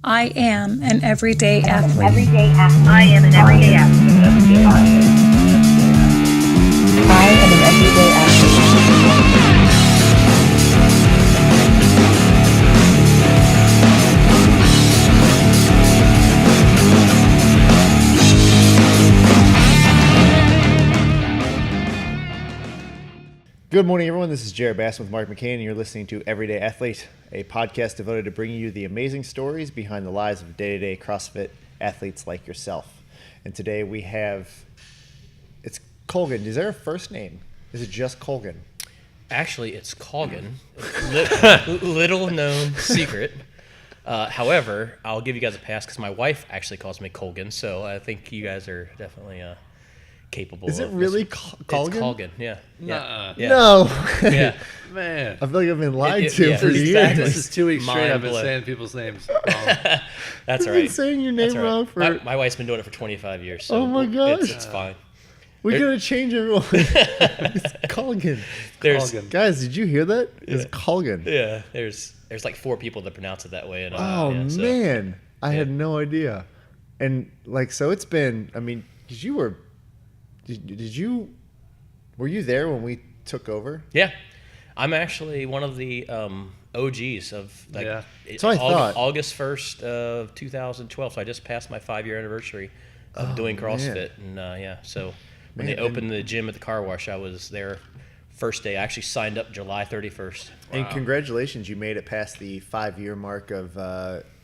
I am an everyday athlete. I am an everyday athlete. I am an everyday athlete. Good morning, everyone. This is Jared Bass with Mark McCain, and you're listening to Everyday Athlete, a podcast devoted to bringing you the amazing stories behind the lives of day-to-day CrossFit athletes like yourself. And today we have, it's Colgan. Is there a first name? Is it just Colgan? Actually, it's Colgan. Little known secret. However, I'll give you guys a pass because my wife actually calls me Colgan, so I think you guys are definitely capable. Is it of really this. Colgan? It's Colgan, yeah. Yeah. No. Yeah. Man, I feel like I've been lied to yeah, for this is- years. this is 2 weeks straight. I've been Mind-blowing. saying people's names wrong. That's I've all right. been saying your That's name all wrong right. for... My wife's been doing it for 25 years, so Oh my gosh. it's fine. We're going to change everyone. It's Colgan. There's Colgan. Guys, did you hear that? It's Colgan. yeah, there's like 4 people that pronounce it that way. And, Oh, yeah, so- man. I had yeah. no idea. And, like, so it's been, I mean, because you were, were you there when we took over? Yeah, I'm actually one of the OGs of like Yeah. So I thought. August 1st of 2012. So I just passed my 5-year anniversary of doing CrossFit, and yeah. So when Man, they opened the gym at the car wash, I was there first day. I actually signed up July 31st. And congratulations, you made it past the 5-year mark of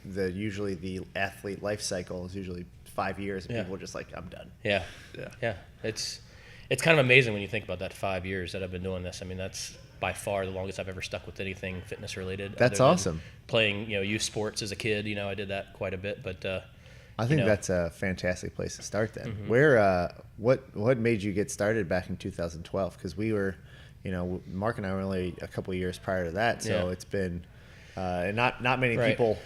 usually the athlete life cycle is usually 5 years, and Yeah. people are just like, I'm done. Yeah, Yeah. yeah. It's kind of amazing when you think about that 5 years that I've been doing this. I mean, that's by far the longest I've ever stuck with anything fitness related. That's other than awesome. Playing, youth sports as a kid, I did that quite a bit, but I think know. that's a fantastic place to start then. Mm-hmm. Where, what made you get started back in 2012? Because we were, Mark and I were only a couple of years prior to that, so Yeah. it's been, and not many Right. people.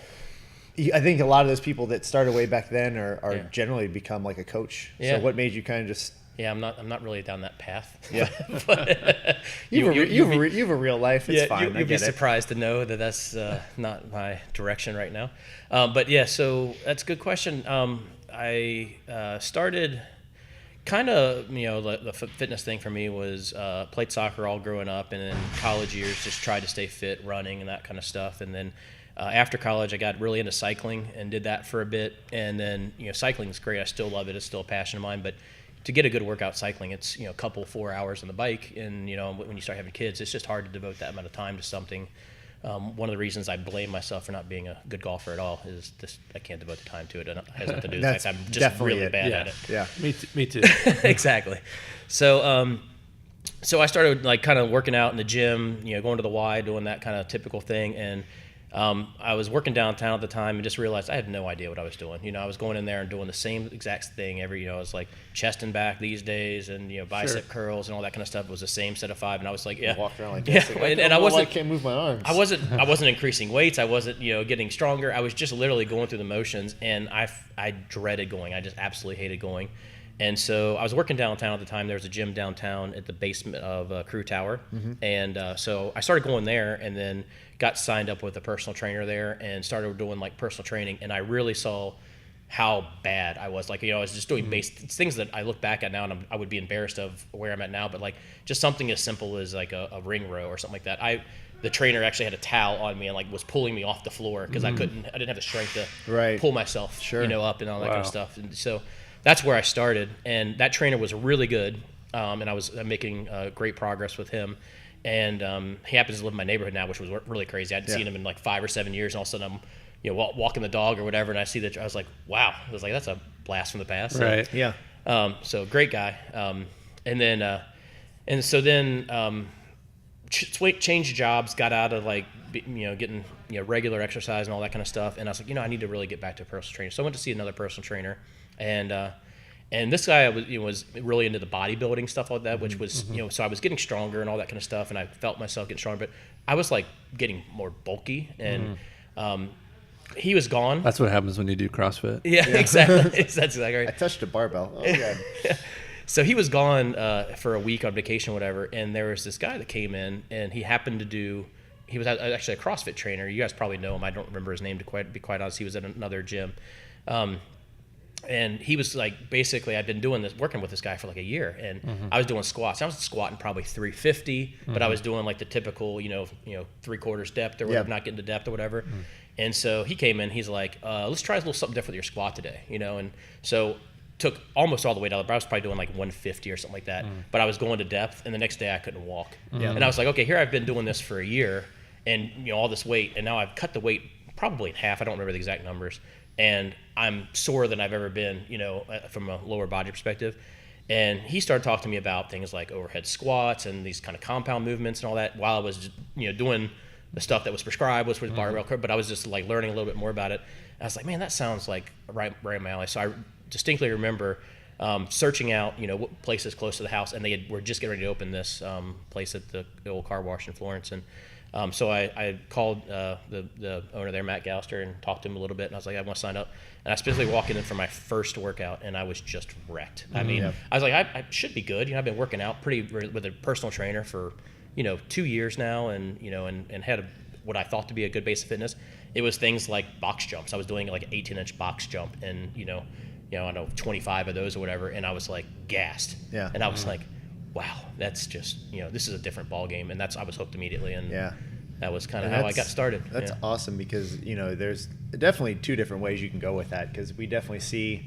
I think a lot of those people that started way back then are Yeah. generally become like a coach. Yeah. So what made you kind of just yeah, I'm not really down that path. Yeah. But you have a real life. It's fine. I You'd be get it. surprised to know that that's not my direction right now. But yeah, so that's a good question. I started kind of, the fitness thing for me was played soccer all growing up, and then college years just tried to stay fit, running and that kind of stuff. And then after college, I got really into cycling and did that for a bit. And then, cycling is great. I still love it. It's still a passion of mine. But to get a good workout cycling, it's, a couple 4 hours on the bike. And, when you start having kids, it's just hard to devote that amount of time to something. One of the reasons I blame myself for not being a good golfer at all is just I can't devote the time to it. And it has nothing to do with the That's fact I'm just definitely really it. bad Yeah. at it. Yeah. Me too. Exactly. So, so I started like kind of working out in the gym, going to the Y, doing that kind of typical thing. And I was working downtown at the time and just realized I had no idea what I was doing. I was going in there and doing the same exact thing every, it was like chest and back these days and, bicep curls and all that kind of stuff. It was the same set of 5. And I was like, yeah. Walk around like Yeah. this. Like, And I wasn't, I can't move my arms. I wasn't increasing weights. I wasn't, getting stronger. I was just literally going through the motions, and I dreaded going. I just absolutely hated going. And so I was working downtown at the time. There was a gym downtown at the basement of Crew Tower. Mm-hmm. And so I started going there, and then got signed up with a personal trainer there and started doing like personal training. And I really saw how bad I was. Like, I was just doing it's things that I look back at now and I would be embarrassed of where I'm at now. But like just something as simple as like a ring row or something like that. The trainer actually had a towel on me and like was pulling me off the floor because I didn't have the strength to Right. pull myself, Sure. up and all that kind of Wow. stuff. And so that's where I started. And that trainer was really good. And I was making great progress with him. And he happens to live in my neighborhood now, which was really crazy. I hadn't seen him in like 5 or 7 years, and all of a sudden I'm, walking the dog or whatever, and I see that I was like, wow. I was like, that's a blast from the past. So, Right. Yeah. so great guy. And then changed jobs, got out of like, getting regular exercise and all that kind of stuff. And I was like, I need to really get back to a personal trainer. So I went to see another personal trainer, and this guy was really into the bodybuilding stuff like that, which was, so I was getting stronger and all that kind of stuff, and I felt myself getting stronger, but I was like getting more bulky, and he was gone. That's what happens when you do CrossFit. Yeah, exactly. That's exactly right. I touched a barbell. Oh, God. So he was gone for a week on vacation or whatever, and there was this guy that came in, and he happened to do he was actually a CrossFit trainer. You guys probably know him. I don't remember his name to be quite honest. He was at another gym. And he was like, basically, I'd been working with this guy for like a year, and I was doing squats. I was squatting probably 350, but I was doing like the typical, 3/4 depth or whatever, not getting to depth or whatever. And so he came in, he's like, let's try a little something different with your squat today, and so took almost all the way down. I was probably doing like 150 or something like that, but I was going to depth, and the next day I couldn't walk. And I was like, okay, here I've been doing this for a year, and all this weight, and now I've cut the weight probably in half. I don't remember the exact numbers. And I'm sorer than I've ever been, from a lower body perspective. And he started talking to me about things like overhead squats and these kind of compound movements and all that while I was, doing the stuff that was prescribed, which was barbell curl, but I was just like learning a little bit more about it. And I was like, man, that sounds like right in my alley. So I distinctly remember searching out, places close to the house, and were just getting ready to open this place at the old car wash in Florence. And so I called the owner there, Matt Gallister, and talked to him a little bit, and I was like, I want to sign up. And I specifically walked in for my first workout, and I was just wrecked. I mean, I was like, I should be good. I've been working out with a personal trainer for, 2 years now, and, and had what I thought to be a good base of fitness. It was things like box jumps. I was doing like an 18-inch box jump, and, I don't know, 25 of those or whatever, and I was like gassed. Yeah. And I was like, wow, that's just, this is a different ball game. And I was hooked immediately. And that was kind of how I got started. That's awesome because, there's definitely two different ways you can go with that, because we definitely see,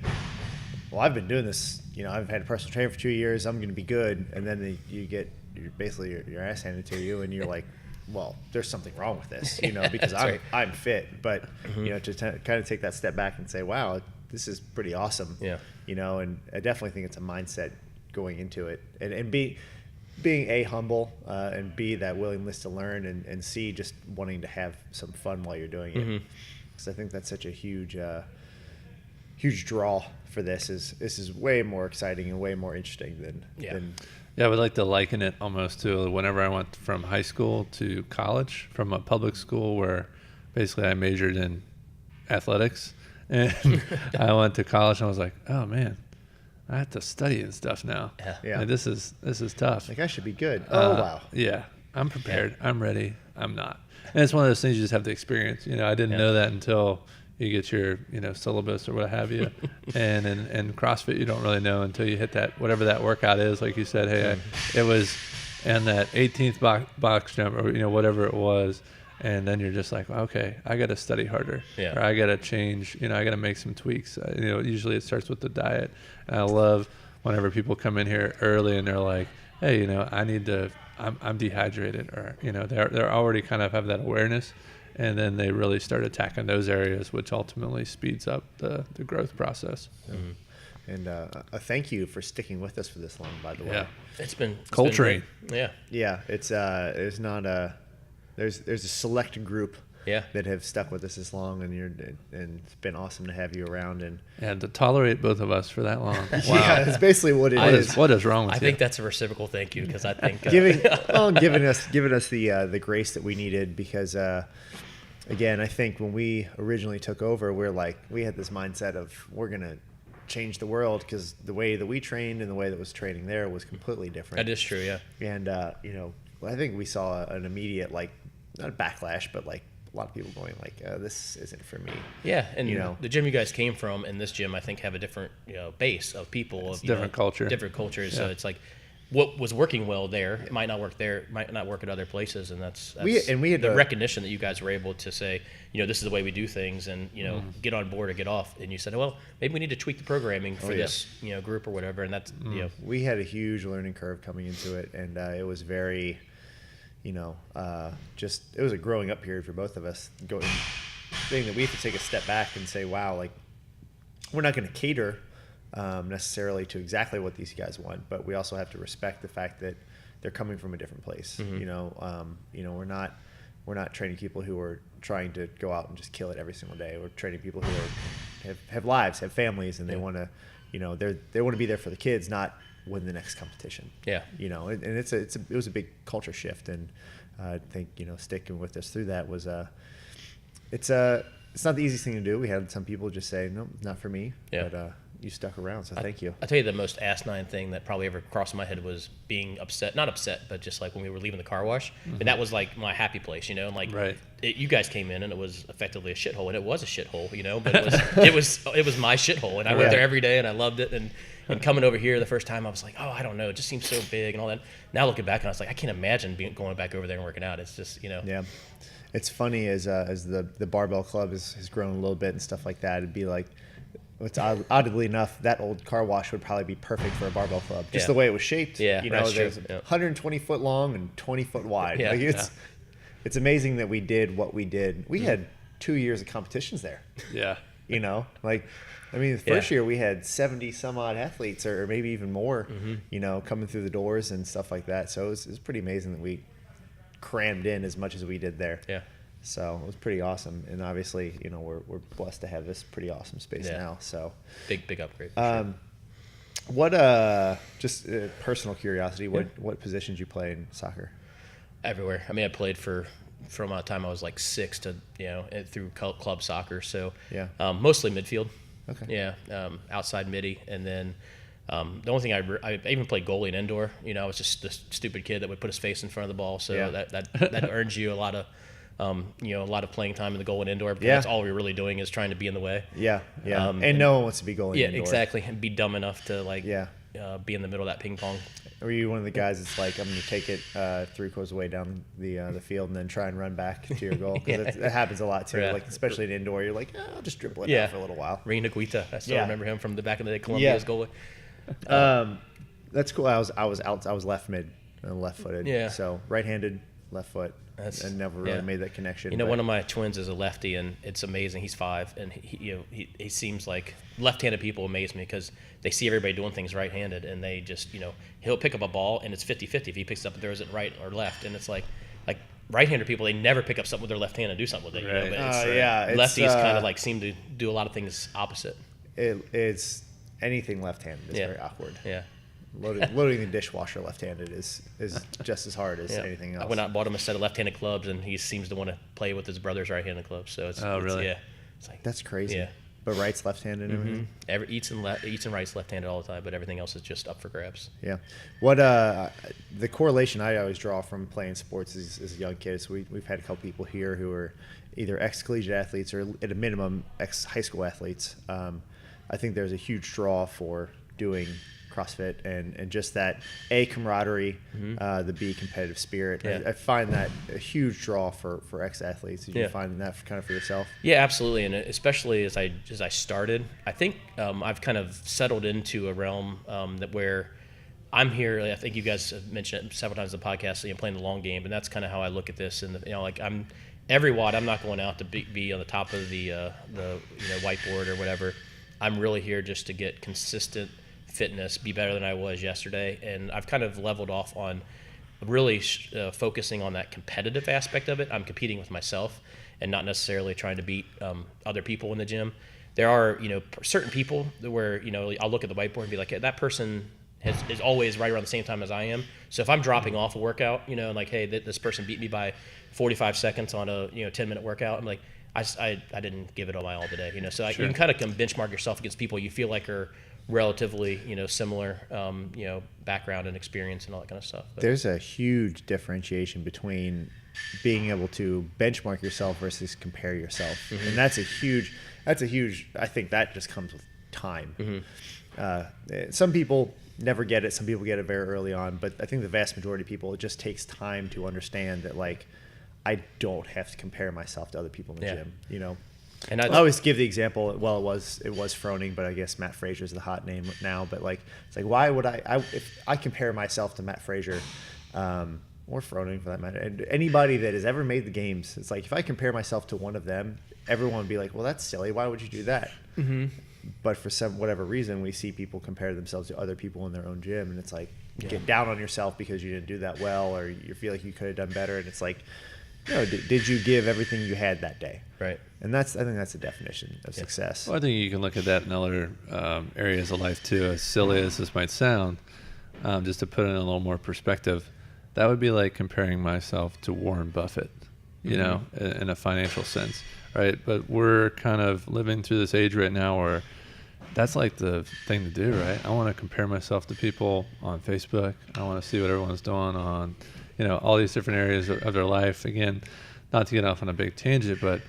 well, I've been doing this, I've had a personal trainer for 2 years, I'm going to be good. And then you get basically your ass handed to you, and you're like, well, there's something wrong with this, because I'm fit. But, to kind of take that step back and say, wow, this is pretty awesome. Yeah. And I definitely think it's a mindset going into it, and being A, humble, and B, that willingness to learn, and C, just wanting to have some fun while you're doing it. Because I think that's such a huge draw for this. This is way more exciting and way more interesting than I would like to liken it almost to whenever I went from high school to college, from a public school where basically I majored in athletics, and I went to college and I was like, oh man, I have to study and stuff now. Yeah. Like, this is tough. Like, I should be good. Wow. Yeah. I'm prepared. Yeah. I'm ready. I'm not. And it's one of those things you just have to experience. I didn't know that until you get your, syllabus or what have you. And in CrossFit, you don't really know until you hit that, whatever that workout is. Like you said, hey, it was in that 18th box jump or, whatever it was. And then you're just like, okay, I got to study harder, or I got to change, I got to make some tweaks. Usually it starts with the diet. And I love whenever people come in here early and they're like, hey, I'm dehydrated, or, they're already kind of have that awareness, and then they really start attacking those areas, which ultimately speeds up the growth process. And a thank you for sticking with us for this long, by the way. Yeah, it's been culturing. Yeah, it's not a. There's a select group that have stuck with us this long, and it's been awesome to have you around and to tolerate both of us for that long. Wow. Yeah, it's basically what it is. What is wrong with you? I think that's a reciprocal thank you, because I think giving us the grace that we needed, because again, I think when we originally took over, we had this mindset of we're gonna change the world, because the way that we trained and the way that was training there was completely different. That is true, yeah. And I think we saw an immediate, not a backlash, but a lot of people going this isn't for me. Yeah, and the gym you guys came from and this gym, I think, have a different base of people, different culture, different cultures. Yeah. So it's like what was working well there, it might not work there, might not work at other places, and that's we had the recognition that you guys were able to say, this is the way we do things, and get on board or get off. And you said, well, maybe we need to tweak the programming for this group or whatever, and that's we had a huge learning curve coming into it, and it was very. It was a growing up period for both of us, saying that we have to take a step back and say, wow, we're not going to cater necessarily to exactly what these guys want, but we also have to respect the fact that they're coming from a different place. We're not training people who are trying to go out and just kill it every single day. We're training people who have lives, have families, and they want to, they want to be there for the kids, not win the next competition. Yeah. And it was a big culture shift, and I think sticking with us through that was it's not the easiest thing to do. We had some people just say, no, not for me. Yeah. But you stuck around. So thank you. I'll tell you the most asinine thing that probably ever crossed my head was being upset. Not upset, but just like when we were leaving the car wash. And that was like my happy place, you know. And like Right. you guys came in and it was effectively a shithole, and it was a shithole, you know. But it was my shithole, and I went there every day and I loved it. And coming over here the first time, I was like, oh, I don't know, it just seems so big and all that. Now looking back, and I was like, I can't imagine going back over there and working out. It's just, you know. Yeah. It's funny as the barbell club has grown a little bit and stuff like that. It'd be like, it's oddly enough, that old car wash would probably be perfect for a barbell club. Just the way it was shaped. Yeah, you know, that's there's true. Yeah. 120 foot long and 20 foot wide. Yeah, Like it's amazing that we did what we did. We had 2 years of competitions there. Yeah. You know, like, I mean, the first year we had 70 some odd athletes, or maybe even more, you know, coming through the doors and stuff like that. So it was pretty amazing that we crammed in as much as we did there. Yeah. So it was pretty awesome. And obviously, you know, we're blessed to have this pretty awesome space now. So Big upgrade. For sure. what, just personal curiosity, what positions you play in soccer? Everywhere. I mean, I played from the time I was like 6 to, you know, through club soccer. So mostly midfield. Okay. Yeah. Outside midi. And then the only thing I even played goalie and indoor. You know, I was just this stupid kid that would put his face in front of the ball. So that earns you a lot of, you know, a lot of playing time in the goal and indoor, because that's all we're really doing is trying to be in the way. Yeah. And no one wants to be goalie Yeah, indoor. exactly. And be dumb enough to like be in the middle of that ping pong. Or are you one of the guys that's like, I'm going to take it 3/4 way down the field and then try and run back to your goal? Because it happens a lot too. Yeah. Like, especially in indoor, you're like, I'll just dribble it out for a little while. Reina Guita. I still remember him from the back in the day, Colombia's goalie. That's cool. I was left mid, left footed. Yeah. So right-handed, left foot. And never really made that connection. You know, one of my twins is a lefty, and it's amazing. He's 5, and he seems like left-handed people amaze me because they see everybody doing things right-handed, and they just, you know, he'll pick up a ball and it's 50-50 if he picks it up and throws it right or left, and it's like right-handed people, they never pick up something with their left hand and do something with it. You know? But lefties kind of like seem to do a lot of things opposite. It's anything left-handed is very awkward. Yeah. Loading the dishwasher left-handed is just as hard as anything else. I went out and bought him a set of left-handed clubs, and he seems to want to play with his brother's right-handed clubs. So it's really? Yeah. It's like, that's crazy. Yeah. But right's left-handed and everything? Eats and right's left-handed all the time, but everything else is just up for grabs. Yeah. What the correlation I always draw from playing sports as a young kid is we've had a couple people here who are either ex-collegiate athletes or at a minimum ex-high school athletes. I think there's a huge draw for doing CrossFit and just that camaraderie, the B competitive spirit. Yeah. I find that a huge draw for ex-athletes. Did you find that kind of for yourself? Yeah, absolutely, and especially as I started, I think I've kind of settled into a realm that where I'm here. I think you guys have mentioned it several times in the podcast. You know, playing the long game, and that's kind of how I look at this. And you know, like I'm every watt. I'm not going out to be on the top of the whiteboard or whatever. I'm really here just to get consistent fitness, be better than I was yesterday, and I've kind of leveled off on really focusing on that competitive aspect of it. I'm competing with myself and not necessarily trying to beat other people in the gym. There are, you know, certain people where, you know, I'll look at the whiteboard and be like, hey, that person is always right around the same time as I am. So if I'm dropping off a workout, you know, and like, hey, this person beat me by 45 seconds on a 10-minute workout, I'm like, I didn't give it all my all today, you know. So you can kind of benchmark yourself against people you feel like are relatively, similar, background and experience and all that kind of stuff. But there's a huge differentiation between being able to benchmark yourself versus compare yourself, and that's a huge. I think that just comes with time. Some people never get it. Some people get it very early on, but I think the vast majority of people, it just takes time to understand that, like, I don't have to compare myself to other people in the gym, you know. And I always give the example. Well, it was Froning, but I guess Matt Fraser's the hot name now. But like, it's like, why would I if I compare myself to Matt Fraser, or Froning for that matter, and anybody that has ever made the games, it's like if I compare myself to one of them, everyone would be like, well, that's silly. Why would you do that? But for whatever reason, we see people compare themselves to other people in their own gym, and it's like you get down on yourself because you didn't do that well, or you feel like you could have done better, and it's like, did you give everything you had that day? Right. And I think that's the definition of success. Well, I think you can look at that in other areas of life too. As silly as this might sound, just to put it in a little more perspective, that would be like comparing myself to Warren Buffett, you know, in a financial sense, right? But we're kind of living through this age right now where that's like the thing to do, right? I want to compare myself to people on Facebook. I want to see what everyone's doing on, all these different areas of their life. Again, not to get off on a big tangent, but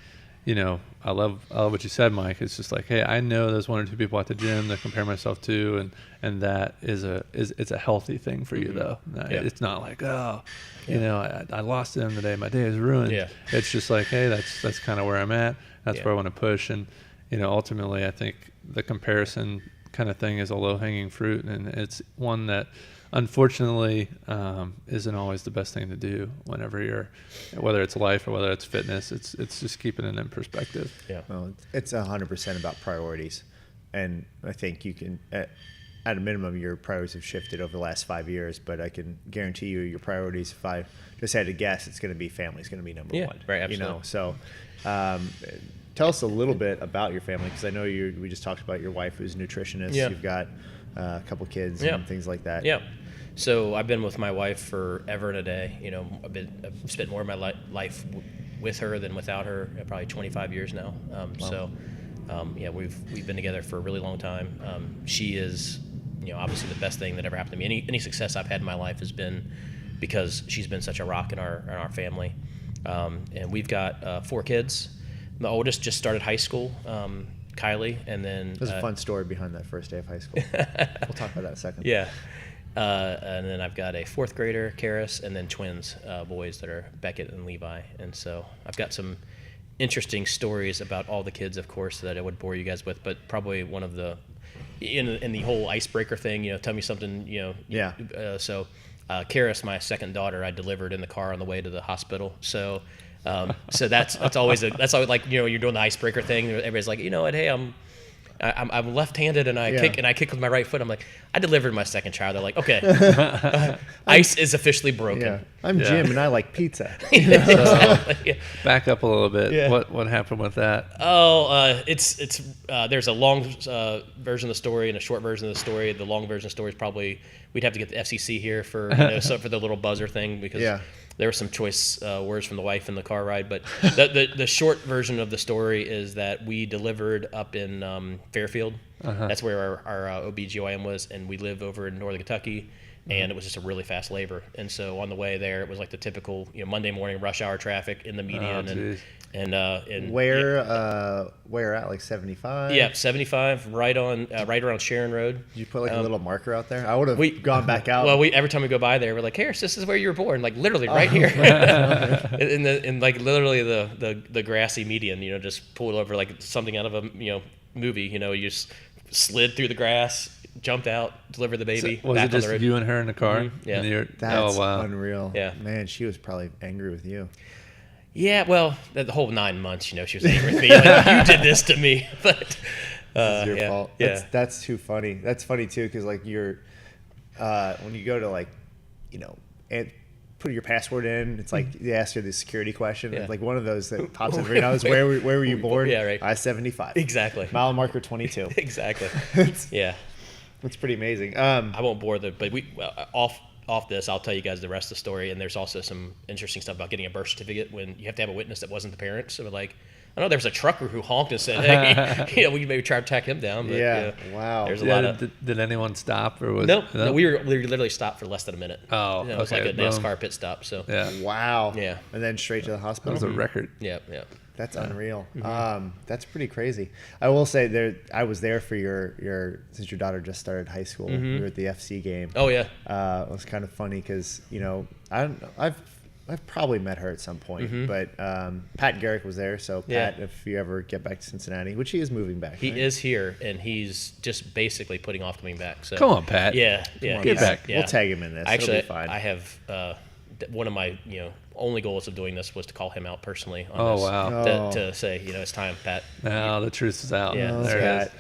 I love what you said, Mike. It's just like, hey, I know there's one or two people at the gym that I compare myself to, and that it's a healthy thing for you though. It's not like, I lost to them today, my day is ruined. Yeah. It's just like, hey, that's kind of where I'm at. That's where I want to push, and ultimately, I think the comparison kind of thing is a low-hanging fruit, and it's one that unfortunately isn't always the best thing to do whenever whether it's life or whether it's fitness. It's just keeping it in perspective. Yeah. Well, it's 100% about priorities, and I think you can at a minimum your priorities have shifted over the last 5 years, but I can guarantee you your priorities, if I just had to guess, it's going to be family is going to be number one. Right, absolutely. So tell us a little bit about your family, because I know we just talked about your wife who's a nutritionist. Yeah. You've got a couple kids and things like that. Yeah. So I've been with my wife forever and a day. I've spent more of my life with her than without her. Probably 25 years now. Wow. So we've been together for a really long time. She is, obviously the best thing that ever happened to me. Any success I've had in my life has been because she's been such a rock in our family. And we've got 4 kids. The oldest just started high school, Kylie, and then there's a fun story behind that first day of high school. We'll talk about that in a second. Yeah. And then I've got a 4th grader, Karis, and then twins, boys that are Beckett and Levi. And so I've got some interesting stories about all the kids, of course, that I would bore you guys with, but probably one of the, in the whole icebreaker thing, tell me something, Yeah. So Karis, my second daughter, I delivered in the car on the way to the hospital. So that's always like, you're doing the icebreaker thing. Everybody's like, hey, I'm left-handed and I kick with my right foot. I'm like, I delivered my second child. They're like, okay, ice is officially broken. Yeah. I'm Jim and I like pizza. Back up a little bit. Yeah. What happened with that? It's there's a long version of the story and a short version of the story. The long version of the story is probably we'd have to get the FCC here for for the little buzzer thing, because there were some choice words from the wife in the car ride. But the short version of the story is that we delivered up in Fairfield. That's where our OBGYN was, and we live over in northern Kentucky. And it was just a really fast labor. And so on the way there, it was like the typical Monday morning rush hour traffic in the median. And where at, like 75? Yeah, 75, right around Sharon Road. Did you put like a little marker out there? I would have gone back out. Well, every time we go by there, we're like, "Harris, this is where you were born," like literally right here, in like literally the grassy median. Just pulled over like something out of a movie. You just slid through the grass, jumped out, delivered the baby. So was back it just on the road. you and her in the car? Mm-hmm. Yeah. That's unreal. Yeah. Man, she was probably angry with you. Yeah, well, the whole 9 months, she was angry with me. Like, you did this to me. But this is your fault. Yeah. That's too funny. That's funny too, because like you're when you go to like and put your password in, it's like they ask you the security question. It's like one of those that pops up every now and then. Where were you born? Yeah, right. I-75. Exactly. Mile marker 22. Exactly. Yeah. That's pretty amazing. I won't bore but off this, I'll tell you guys the rest of the story. And there's also some interesting stuff about getting a birth certificate when you have to have a witness that wasn't the parent. So like, I know there was a trucker who honked and said, "Hey, we can maybe try to track him down." But, wow. There's a lot of. Did anyone stop or was? No, we were literally stopped for less than a minute. Oh, it was like a NASCAR pit stop. So Wow. Yeah. And then straight to the hospital. That was a record. Yeah. That's unreal. That's pretty crazy. I will say I was there for since your daughter just started high school. We were at the FC game. Oh yeah. It was kind of funny because I've probably met her at some point, but Pat Garrick was there. So Pat, if you ever get back to Cincinnati, which he is moving back, he is here, and he's just basically putting off coming back. So come on, Pat. Yeah. Get back. Yeah. We'll tag him in this. Actually, it'll be fine. I have one of my only goals of doing this was to call him out personally on Oh this. wow. To say it's time, Pat. Now the truth is out. Yeah. There it is.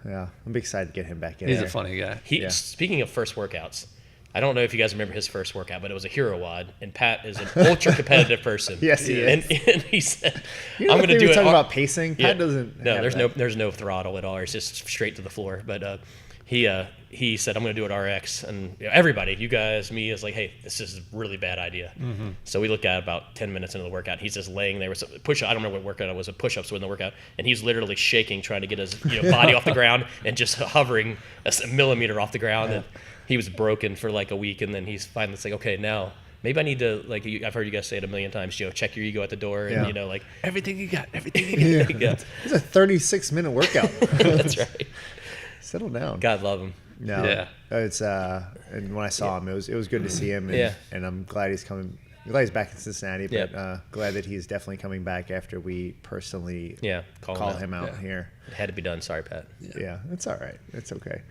Yeah, I'm excited to get him back in. He's there. a funny guy. Speaking of first workouts, I don't know if you guys remember his first workout, but it was a hero wad, and Pat is an ultra competitive person. Yes, he is. And he said, "I'm going to do it." Talking about pacing, Pat doesn't. No, have there's no throttle at all. It's just straight to the floor. But he said, I'm going to do it RX. And everybody, you guys, me, is like, hey, this is a really bad idea. Mm-hmm. So we looked at it about 10 minutes into the workout. He's just laying there with a push-up. I don't know what workout it was, a push-ups within the workout. And he's literally shaking, trying to get his body off the ground and just hovering a millimeter off the ground. Yeah. And he was broken for like a week. And then he's finally like, okay, now maybe I need to, like, I've heard you guys say it a million times, check your ego at the door and, like. Everything you got. It's a 36-minute workout. That's right. Settle down. God love him. No, yeah. It's and when I saw him, it was good to see him. And, and I'm glad he's coming. I'm glad he's back in Cincinnati, but glad that he's definitely coming back after we personally call him out here. It had to be done. Sorry, Pat. Yeah, it's all right. It's okay.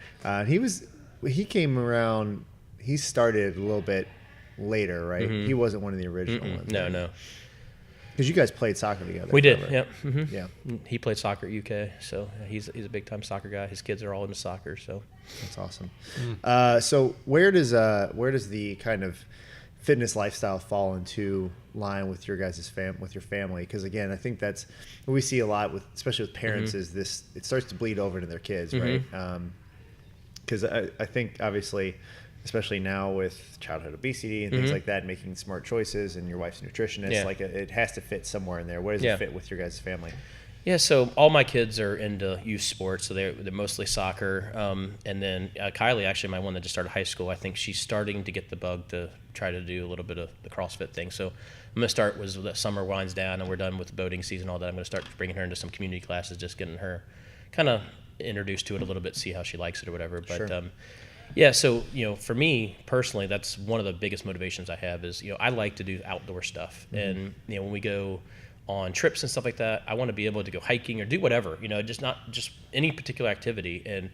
He came around. He started a little bit later, right? Mm-hmm. He wasn't one of the original ones. No, right? No. Because you guys played soccer together. We did, yep. Mm-hmm. Yeah. He played soccer at UK, so he's a big time soccer guy. His kids are all into soccer, so that's awesome. So where does the kind of fitness lifestyle fall into line with your guys' with your family? Because again, I think that's what we see a lot with, especially with parents, is this. It starts to bleed over into their kids, right? Because I think obviously, especially now with childhood obesity and things like that, making smart choices, and your wife's a nutritionist, like it has to fit somewhere in there. Where does it fit with your guys' family? Yeah, so all my kids are into youth sports, so they're mostly soccer. And then Kylie, actually, my one that just started high school, I think she's starting to get the bug to try to do a little bit of the CrossFit thing. So I'm going to start as the summer winds down and we're done with the boating season and all that. I'm going to start bringing her into some community classes, just getting her kind of introduced to it a little bit, see how she likes it or whatever. But yeah, so, for me personally, that's one of the biggest motivations I have is, I like to do outdoor stuff. And, when we go on trips and stuff like that, I want to be able to go hiking or do whatever, just not just any particular activity. And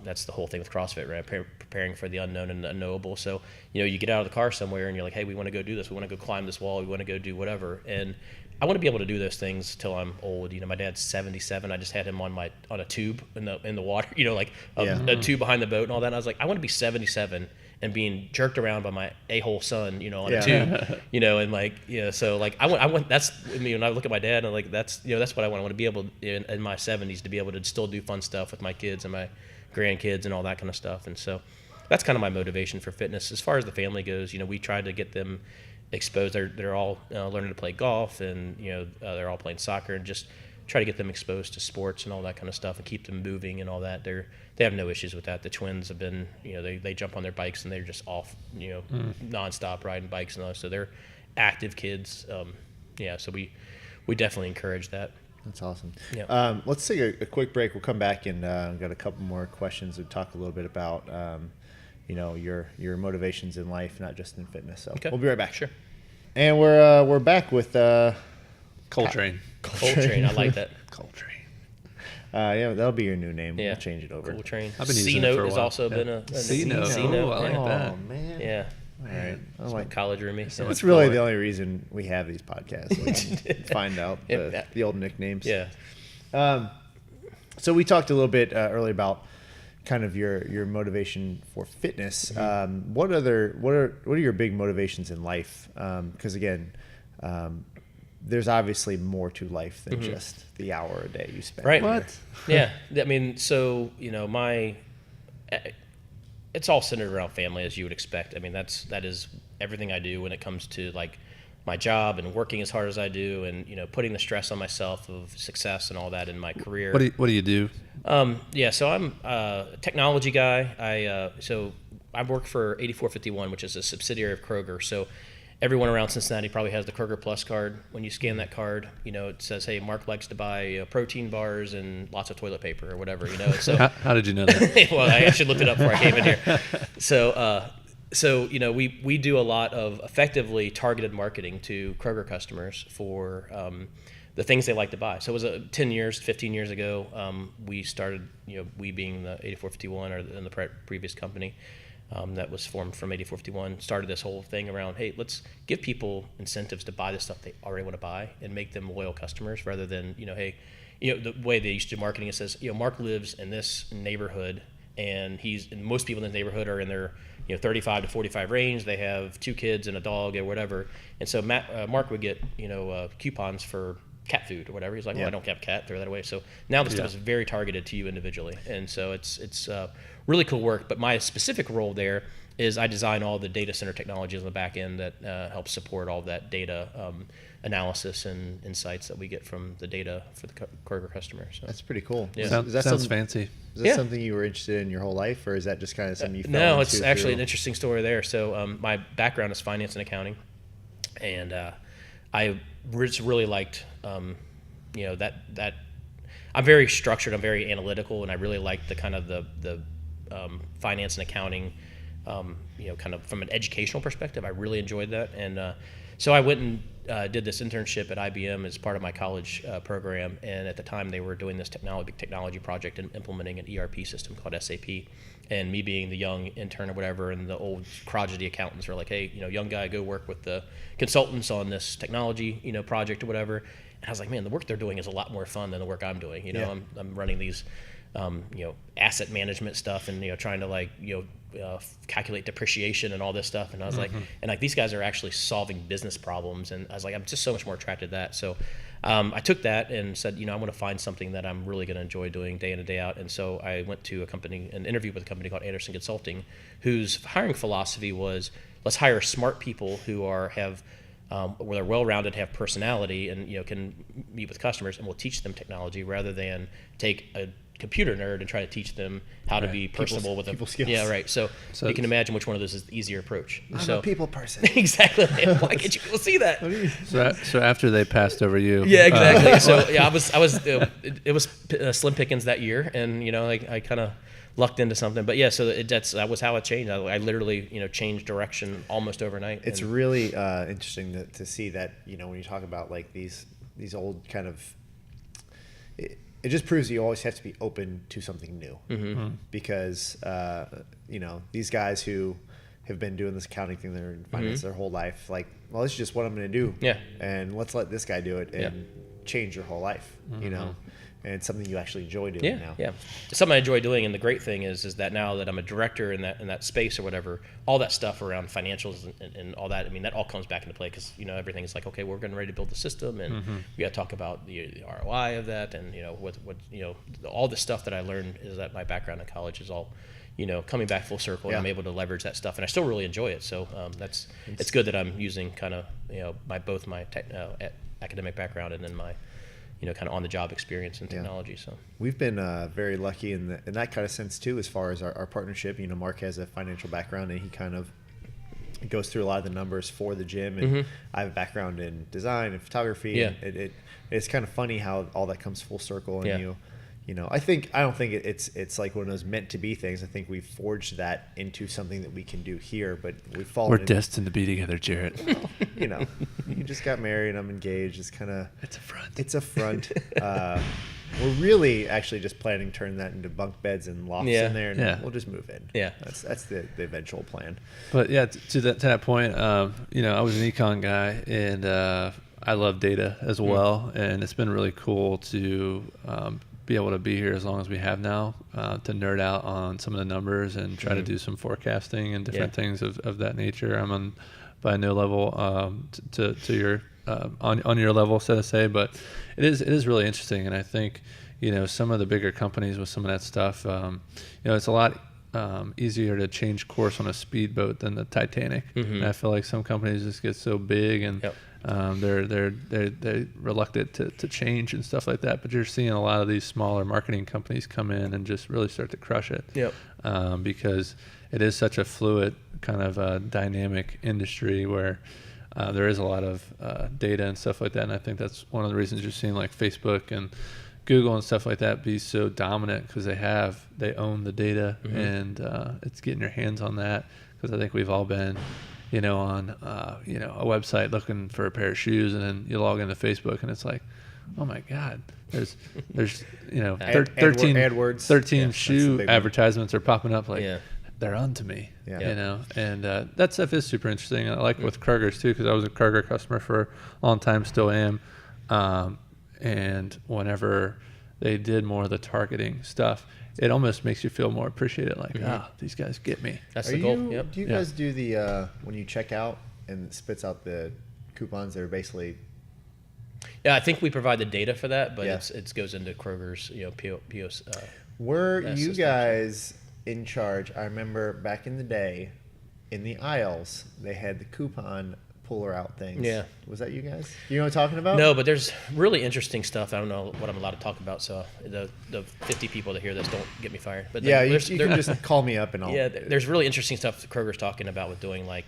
that's the whole thing with CrossFit, right? Preparing for the unknown and the unknowable. So, you get out of the car somewhere and you're like, hey, we want to go do this. We want to go climb this wall. We want to go do whatever. And I want to be able to do those things till I'm old. My dad's 77. I just had him on a tube in the water, a tube behind the boat and all that. And I was like, I want to be 77 and being jerked around by my a-hole son, on a tube, and so I want that's, when I look at my dad and that's what I want. I want to be able in my 70s to be able to still do fun stuff with my kids and my grandkids and all that kind of stuff. And so that's kind of my motivation for fitness. As far as the family goes, we try to get them exposed. They're all learning to play golf, and they're all playing soccer, and just try to get them exposed to sports and all that kind of stuff and keep them moving and all that. They have no issues with that. The twins have been, they jump on their bikes and they're just off, nonstop riding bikes and all that. So they're active kids. So we definitely encourage that. That's awesome. Yeah. Let's take a quick break. We'll come back and got a couple more questions and talk a little bit about your motivations in life, not just in fitness. So we'll be right back. Sure. And we're back with Coltrane. Coltrane, I like that. Coltrane. That'll be your new name. Yeah. We'll change it over. Coltrane. I've been using it for a while. has also been a C-Note. C-Note. I like that. Oh man. Yeah. All right. It's my college roomie. So That's really the only reason we have these podcasts. So we can find out the old nicknames. Yeah. So we talked a little bit earlier about kind of your motivation for fitness. What are your big motivations in life? Because again, there's obviously more to life than just the hour a day you spend. Right. What? Yeah. I mean, so it's all centered around family, as you would expect. I mean, that is everything I do when it comes to my job and working as hard as I do, and putting the stress on myself of success and all that in my career. What do you do? So I'm a technology guy. I work for 8451, which is a subsidiary of Kroger. So everyone around Cincinnati probably has the Kroger Plus card. When you scan that card, it says, hey, Mark likes to buy protein bars and lots of toilet paper or whatever. So How did you know that? well, I actually looked it up before I came in here. So we do a lot of effectively targeted marketing to Kroger customers for the things they like to buy. So it was 15 years ago, we started, we being the 8451 and the previous company that was formed from 8451, started this whole thing around, hey, let's give people incentives to buy the stuff they already want to buy and make them loyal customers rather than, hey, the way they used to do marketing, it says, Mark lives in this neighborhood and most people in the neighborhood are in their 35 to 45 range. They have 2 kids and a dog or whatever. And so Mark would get, coupons for cat food or whatever. He's like, well, Yeah. I don't have a cat, throw that away. So now the stuff is very targeted to you individually. And so it's really cool work. But my specific role there is I design all the data center technologies on the back end that helps support all that data analysis and insights that we get from the data for the Kroger customer. So That's pretty cool. Yeah. Sounds fancy. Is that something you were interested in your whole life, or is that just kind of something you fell No, into it's actually an through- interesting story there. So my background is finance and accounting, and I just really liked, that I'm very structured, I'm very analytical, and I really liked the kind of the finance and accounting, kind of from an educational perspective. I really enjoyed that, and so I went and did this internship at IBM as part of my college program, and at the time they were doing this technology project and implementing an ERP system called SAP. And me being the young intern or whatever, and the old crotchety accountants were like, hey, young guy, go work with the consultants on this technology, project or whatever. And I was like, man, the work they're doing is a lot more fun than the work I'm doing. I'm running these, asset management stuff and, trying to calculate depreciation and all this stuff. And I was like, these guys are actually solving business problems. And I was like, I'm just so much more attracted to that. So I took that and said, I want to find something that I'm really going to enjoy doing day in and day out. And so I went to an interview with a company called Anderson Consulting, whose hiring philosophy was, let's hire smart people who where they're well-rounded, have personality, and can meet with customers, and we'll teach them technology rather than take a computer nerd and try to teach them how to be personable with people skills. Yeah, right. So you can imagine which one of those is the easier approach. I'm a people person. Exactly. Why can't you people see that? So after they passed over you. Yeah, exactly. So yeah, I was it was slim pickings that year, and I kind of lucked into something. But yeah, so that was how it changed. I literally changed direction almost overnight. It's really interesting to see that when you talk about like these old kind of. It just proves you always have to be open to something new, because these guys who have been doing this accounting thing, they're in finance their whole life. Like, well, this is just what I'm going to do. Yeah. And let's let this guy do it and change your whole life. And it's something you actually enjoy doing now. Yeah, it's something I enjoy doing, and the great thing is that now that I'm a director in that space or whatever, all that stuff around financials and all that, I mean, that all comes back into play because everything is like, okay, we're getting ready to build the system, and we got to talk about the ROI of that, and what all the stuff that I learned is that my background in college is all coming back full circle, and I'm able to leverage that stuff, and I still really enjoy it. So it's good that I'm using kind of both my academic background and then my kind of on-the-job experience in technology. So we've been very lucky in that kind of sense too, as far as our partnership. Mark has a financial background, and he kind of goes through a lot of the numbers for the gym, and I have a background in design and photography. Yeah. And it's kind of funny how all that comes full circle, and I don't think it's like one of those meant to be things. I think we've forged that into something that we can do here, but we've fallen. We're destined to be together, Jarrett. You just got married. I'm engaged. It's kind of. It's a front. It's a front. We're really actually just planning to turn that into bunk beds and lofts in there, and we'll just move in. Yeah, that's the eventual plan. But yeah, to that point, I was an econ guy, and I love data as well, and it's been really cool to be able to be here as long as we have now, to nerd out on some of the numbers and try to do some forecasting and different things of that nature. I'm on by no level to your on your level, so to say, but it is really interesting, and I think some of the bigger companies with some of that stuff, it's a lot easier to change course on a speedboat than the Titanic. And I feel like some companies just get so big and they're reluctant to change and stuff like that. But you're seeing a lot of these smaller marketing companies come in and just really start to crush it. Because it is such a fluid kind of dynamic industry where there is a lot of data and stuff like that. And I think that's one of the reasons you're seeing like Facebook and Google and stuff like that be so dominant, because they own the data, and it's getting your hands on that. Because I think we've all been on a website looking for a pair of shoes, and then you log into Facebook and it's like, oh my God, there's 13 shoe advertisements are popping up, like they're on to me, and that stuff is super interesting. I like with Kroger's too, because I was a Kroger customer for a long time, still am, and whenever they did more of the targeting stuff, it almost makes you feel more appreciated, like, these guys get me. That's the goal. Do you guys do the when you check out and it spits out the coupons that are basically Yeah, I think we provide the data for that, but Yeah. it goes into Kroger's, POS. Were That's you system. guys in charge? I remember back in the day, in the aisles, they had the coupon puller out things. Yeah. Was that you guys? You know what I'm talking about? No, but there's really interesting stuff. I don't know what I'm allowed to talk about, so the 50 people that hear this don't get me fired. But Yeah, you there's- can there- just call me up and I'll. Yeah, there's really interesting stuff that Kroger's talking about with doing like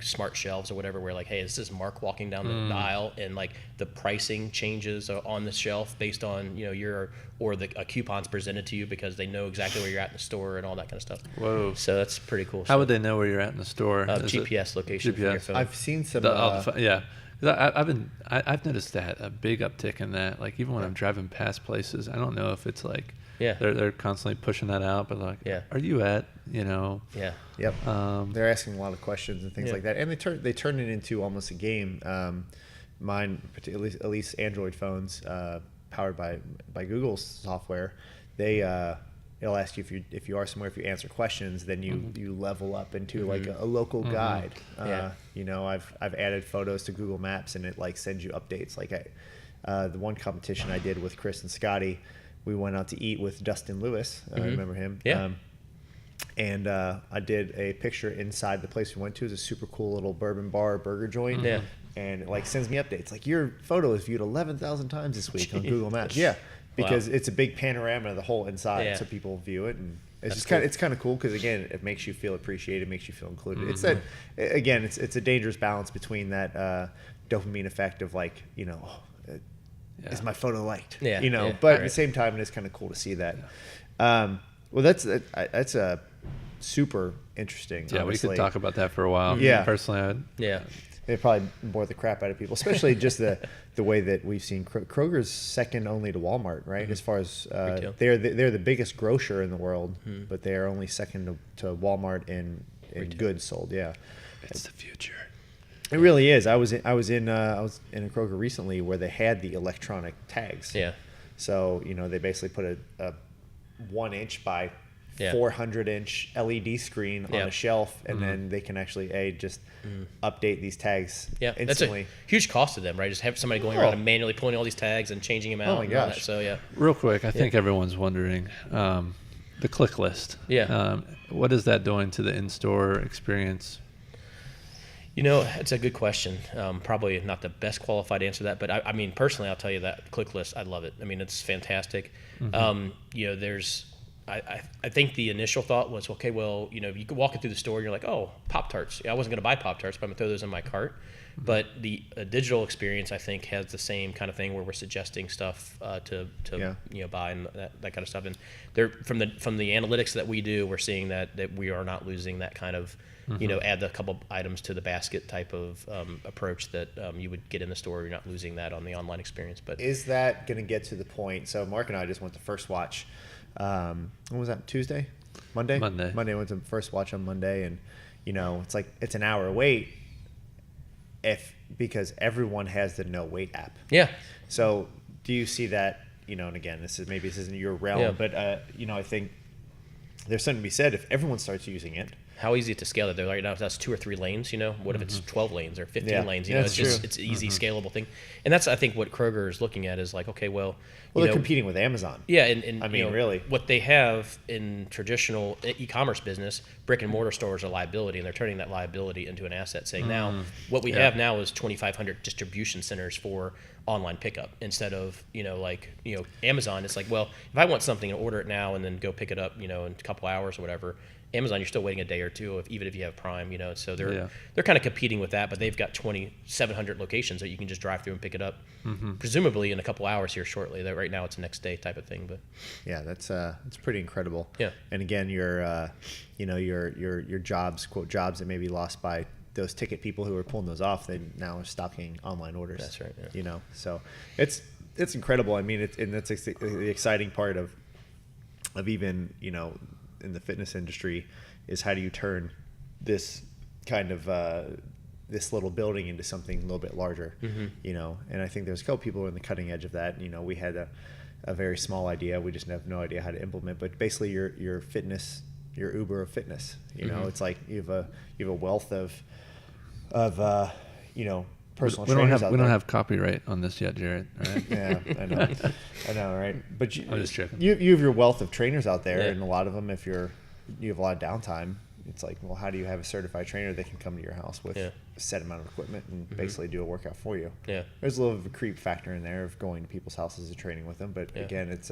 smart shelves or whatever, where like, hey, this is Mark walking down the aisle, and like the pricing changes on the shelf based on a coupon's presented to you because they know exactly where you're at in the store and all that kind of stuff. Whoa. So that's pretty cool. How would they know where you're at in the store? Is it GPS location from your GPS? phone? I've seen some. Yeah. 'Cause I've noticed that a big uptick in that. Like even when I'm driving past places, I don't know if it's like Yeah. they're constantly pushing that out, but like, Yeah. are you at Yeah. Yep. Um, They're asking a lot of questions and things Yeah. like that, and they turn it into almost a game. Mine, at least Android phones, powered by Google's software, it'll ask you if you are somewhere. If you answer questions, then you level up into like a local guide. Yeah. I've added photos to Google Maps, and it like sends you updates. Like the one competition I did with Chris and Scotty, we went out to eat with Dustin Lewis. I remember him. Yeah. And I did a picture inside the place we went to. It's a super cool little bourbon bar burger joint. Yeah. And it like sends me updates. Like your photo is viewed 11,000 times this week on Google Maps. Yeah. Because it's a big panorama of the whole inside, Yeah. so people view it, and it's That's just kind of cool because again, it makes you feel appreciated, makes you feel included. It's it's a dangerous balance between that dopamine effect of like is my photo liked? Yeah, yeah, but at right. the same time, it is kind of cool to see that. Well, that's a super interesting. yeah, obviously. we could talk about that for a while. Yeah. Personally, Yeah. It probably bore the crap out of people, especially just the way that we've seen Kroger's second only to Walmart, right? As far as Retail. they're the biggest grocer in the world, but they are only second to Walmart in goods sold. Yeah, it's the future. it really is. I was in a Kroger recently where they had the electronic tags. Yeah. So they basically put a 1 inch by Yeah. 400-inch LED screen on Yeah. a shelf, and then they can actually just update these tags Yeah, instantly. that's a huge cost to them, right? Just have somebody going around and manually pulling all these tags and changing them out. Oh my and all that. gosh. So yeah, Real quick, I think everyone's wondering the Clicklist. Yeah. What is that doing to the in-store experience? it's a good question. Probably not the best qualified answer to that, but I mean, personally, I'll tell you that Clicklist, I love it. I mean, it's fantastic. There's, I think the initial thought was, okay, well, you could walk it through the store and you're like, oh, Pop-Tarts. Yeah, I wasn't going to buy Pop-Tarts, but I'm going to throw those in my cart. But the digital experience, I think, has the same kind of thing where we're suggesting stuff to buy and that kind of stuff. And they're from the analytics that we do, we're seeing that we are not losing that kind of add a couple items to the basket type of approach that you would get in the store. You're not losing that on the online experience. But Is that going to get to the point? So Mark and I just went to First Watch. When was that? Tuesday? Monday. Monday. Went to First Watch on Monday, and it's like it's an hour wait. Because everyone has the No Wait app. yeah, So do you see that? And again, this isn't your realm, Yeah. but I think there's something to be said if everyone starts using it. how easy to scale it. They're right now that's 2 or 3 lanes. What if it's 12 lanes or 15 Yeah. lanes? Yeah, It's that's just true. it's an easy scalable thing, and that's I think what Kroger is looking at is like, okay, well, Well, they're competing with Amazon. yeah, and I mean, really. what they have in traditional e-commerce business, brick and mortar stores are liability, and they're turning that liability into an asset. Saying now, what we have now is 2,500 distribution centers for online pickup instead of Amazon. It's like, well, if I want something, order it now and then go pick it up, in a couple hours or whatever. Amazon, you're still waiting a day or two, even if you have Prime, so they're kind of competing with that, but they've got 2,700 locations that you can just drive through and pick it up, presumably in a couple hours here shortly. That right now it's a next day type of thing, but Yeah, that's pretty incredible. Yeah. And again, your jobs, quote jobs that may be lost by those ticket people who are pulling those off, they now are stocking online orders. That's right, yeah. So it's incredible. I mean, that's the exciting part of even in the fitness industry is how do you turn this kind of this little building into something a little bit larger, and I think there's a couple people who are on the cutting edge of that. We had a very small idea. We just have no idea how to implement, but basically your fitness, your Uber of fitness, it's like you have a wealth of personal we don't trainers have out we don't there. have copyright on this yet, Jared. All right. Yeah, I know, right? But I'm just joking. you have your wealth of trainers out there, Yeah. and a lot of them, if you have a lot of downtime, it's like, well, how do you have a certified trainer that can come to your house with Yeah. a set amount of equipment and basically do a workout for you? Yeah. There's a little of a creep factor in there of going to people's houses and training with them, but Yeah. again, it's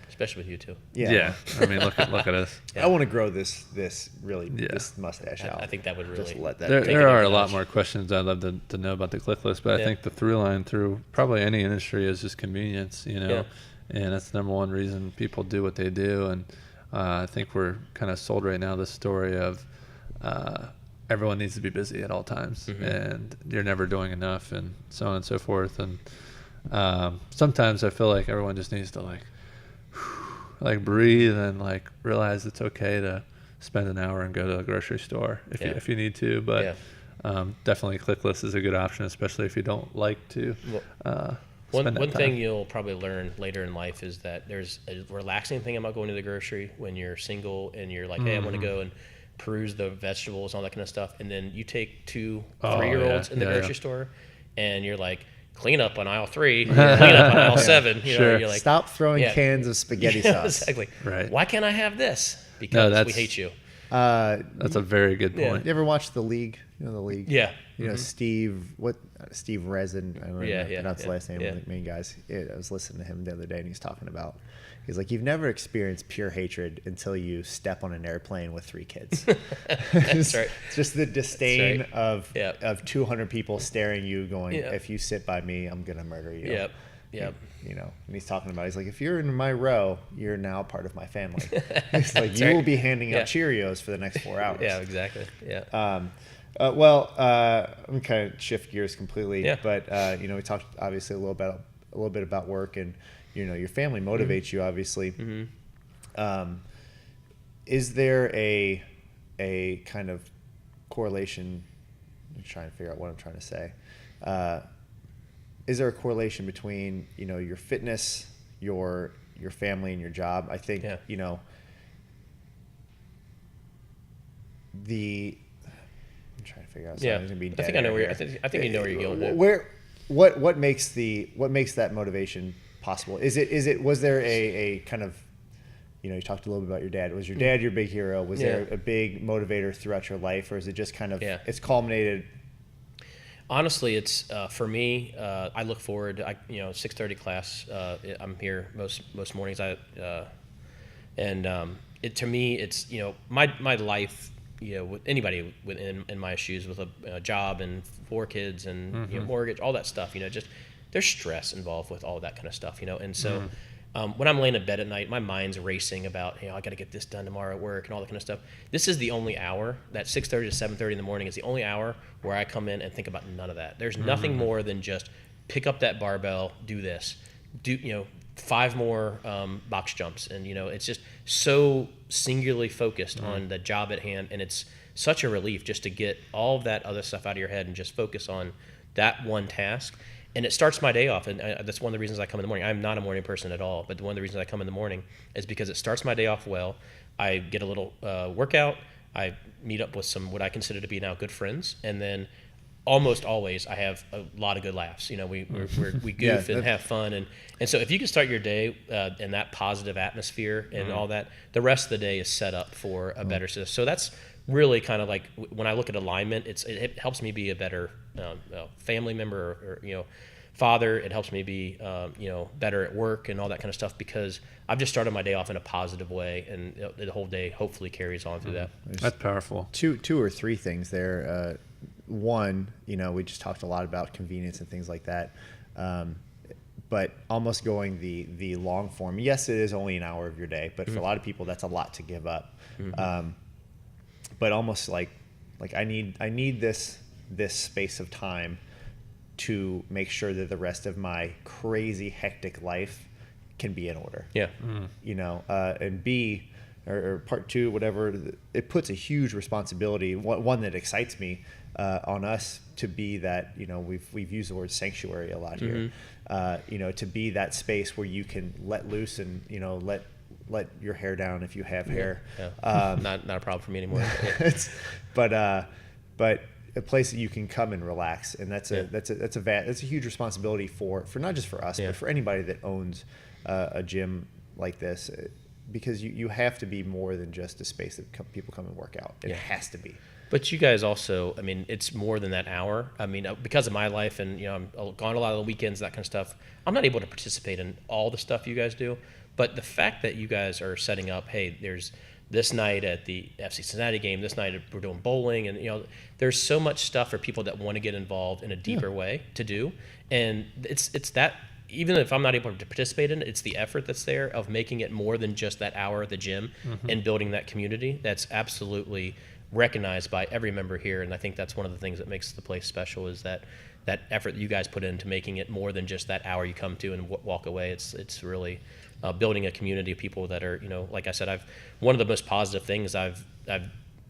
Especially with you too. yeah. I mean, look at us. I want to grow this Yeah. this mustache out. I think that would Just really. let that. There, Take it there up are a a lot notch. more questions I'd love to know about the Clicklist, but I Yeah. think the through line through probably any industry is just convenience, Yeah. and that's the number one reason people do what they do. And I think we're kind of sold right now this story of everyone needs to be busy at all times, and you're never doing enough, and so on and so forth. And sometimes I feel like everyone just needs to like breathe and like realize it's okay to spend an hour and go to the grocery store if you need to. But definitely Clicklist is a good option, especially if you don't like to. One spend that thing time. you'll probably learn later in life is that there's a relaxing thing about going to the grocery when you're single and you're like, hey, I want to go and peruse the vegetables and all that kind of stuff. And then you take 2 3-year-olds in the grocery store and you're like, clean up on aisle 3, clean up on aisle 7. You know, Sure. you're like, Stop throwing cans of spaghetti Yeah, sauce. Exactly. Right. Why can't I have this? Because we that's- hate you. That's a very good Yeah. point. You ever watch The League? You know The League? Yeah. You know Steve Resin. I don't know Yeah, how to yeah, pronounce the yeah, last name. yeah. One of the main guys. I was listening to him the other day, and he's talking about. He's like, you've never experienced pure hatred until you step on an airplane with 3 kids. That's right. It's just the disdain That's right. of 200 people staring at you, going, Yeah. if you sit by me, I'm gonna murder you. Yep. You know, and he's talking about. He's like, if you're in my row, you're now part of my family. He's like, That's you right. will be handing Yeah. out Cheerios for the next 4 hours. Yeah, exactly. Yeah. I'm kind of shift gears completely. Yeah. But we talked obviously a little bit about work, and your family motivates you obviously. Is there a kind of correlation? I'm trying to figure out what I'm trying to say. Is there a correlation between your fitness, your family, and your job? I think I'm trying to figure out. Yeah. Gonna be I think I know where you're. I think you know where you're going. What makes that motivation possible? Was there a kind of, you talked a little bit about your dad. Was your dad your big hero? Was there a big motivator throughout your life, or is it just kind of it's culminated? Honestly, it's for me. I look forward. 6:30 class. I'm here most mornings. To me, it's my life. With anybody in my shoes with a job and 4 kids and mortgage, all that stuff. Just there's stress involved with all that kind of stuff. And so when I'm laying in bed at night, my mind's racing about I got to get this done tomorrow at work and all that kind of stuff. This is the only hour, that 6:30 to 7:30 in the morning is the only hour where I come in and think about none of that. There's nothing more than just pick up that barbell, do this, do 5 more box jumps, and it's just so singularly focused on the job at hand, and it's such a relief just to get all of that other stuff out of your head and just focus on that one task. And it starts my day off, and that's one of the reasons I come in the morning. I'm not a morning person at all, but one of the reasons I come in the morning is because it starts my day off well. I get a little workout. I meet up with some what I consider to be now good friends, and then almost always I have a lot of good laughs. We goof and have fun, and so if you can start your day in that positive atmosphere and all that, the rest of the day is set up for a better system. So that's really kind of like when I look at alignment, it helps me be a better family member or father. It helps me be better at work and all that kind of stuff because I've just started my day off in a positive way, and the whole day hopefully carries on through that. That's powerful. Two or three things there. One, we just talked a lot about convenience and things like that. But almost going the long form. Yes, it is only an hour of your day, but for a lot of people, that's a lot to give up. But almost like I need this space of time to make sure that the rest of my crazy hectic life can be in order. Yeah. And B, or part 2, whatever, it puts a huge responsibility, one that excites me, on us to be that, we've used the word sanctuary a lot here, to be that space where you can let loose and, let your hair down if you have hair. Yeah. Not a problem for me anymore. But a place that you can come and relax, and that's a huge responsibility for not just for us, but for anybody that owns a gym like this, because you have to be more than just a space that people come and work out. It has to be. But you guys also, I mean, it's more than that hour. I mean, because of my life and, I'm gone a lot of the weekends, that kind of stuff, I'm not able to participate in all the stuff you guys do. But the fact that you guys are setting up, hey, there's this night at the FC Cincinnati game, this night we're doing bowling, and, there's so much stuff for people that want to get involved in a deeper way to do. And it's that, even if I'm not able to participate in it, it's the effort that's there of making it more than just that hour at the gym and building that community. That's absolutely recognized by every member here, and I think that's one of the things that makes the place special is that effort that you guys put into making it more than just that hour you come to and walk away. It's really building a community of people that are, like I said, one of the most positive things I've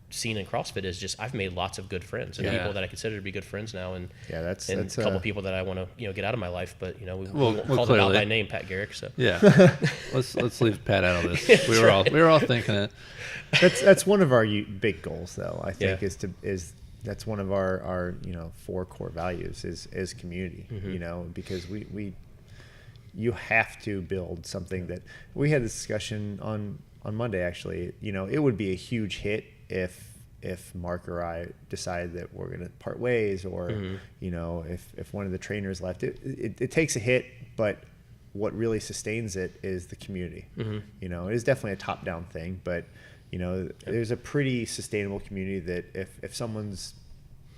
seen in CrossFit is just I've made lots of good friends and people that I consider to be good friends now, and that's a couple of people that I want to get out of my life, but we won't call them out by name, Pat Garrick. So let's leave Pat out of this. We were all thinking it. That's one of our big goals, though. I think is that's one of our 4 core values is community. Because you have to build something that we had this discussion on Monday. Actually, it would be a huge hit if Mark or I decided that we're going to part ways, or if one of the trainers left. It takes a hit, but what really sustains it is the community. It is definitely a top-down thing, but there's a pretty sustainable community that if someone's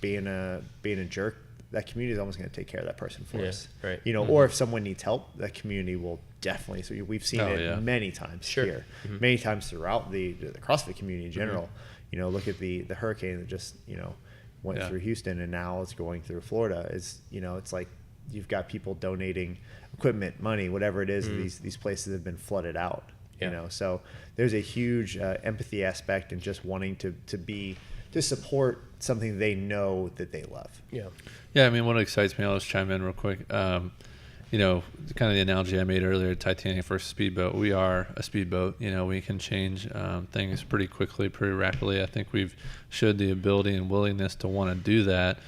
being a jerk, that community is almost going to take care of that person for us. Right. Or if someone needs help, that community will definitely. So we've seen it many times here, many times throughout the CrossFit community in general. Look at the hurricane that just went through Houston, and now it's going through Florida. It's like you've got people donating equipment, money, whatever it is. These places have been flooded out. So there's a huge empathy aspect and just wanting to support something they know that they love. Yeah. I mean, what excites me, I'll just chime in real quick. Kind of the analogy I made earlier, Titanic versus Speedboat. We are a speedboat. We can change things pretty quickly, pretty rapidly. I think we've showed the ability and willingness to want to do that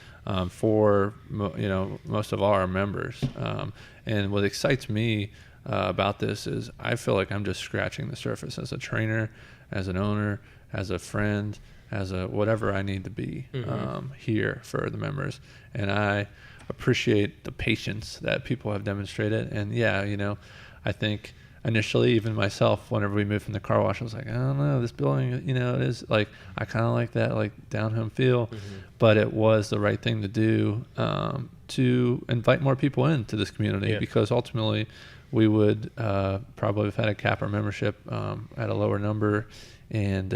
for most of our members. And what excites me about this is I feel like I'm just scratching the surface as a trainer, as an owner, as a friend, as a whatever I need to be here for the members. And I appreciate the patience that people have demonstrated. And I think initially, even myself, whenever we moved from the car wash, I was like, I don't know, this building, it is like, I kind of like that, like down home feel, but it was the right thing to do to invite more people into this community, because ultimately we would probably have had to cap our membership at a lower number. And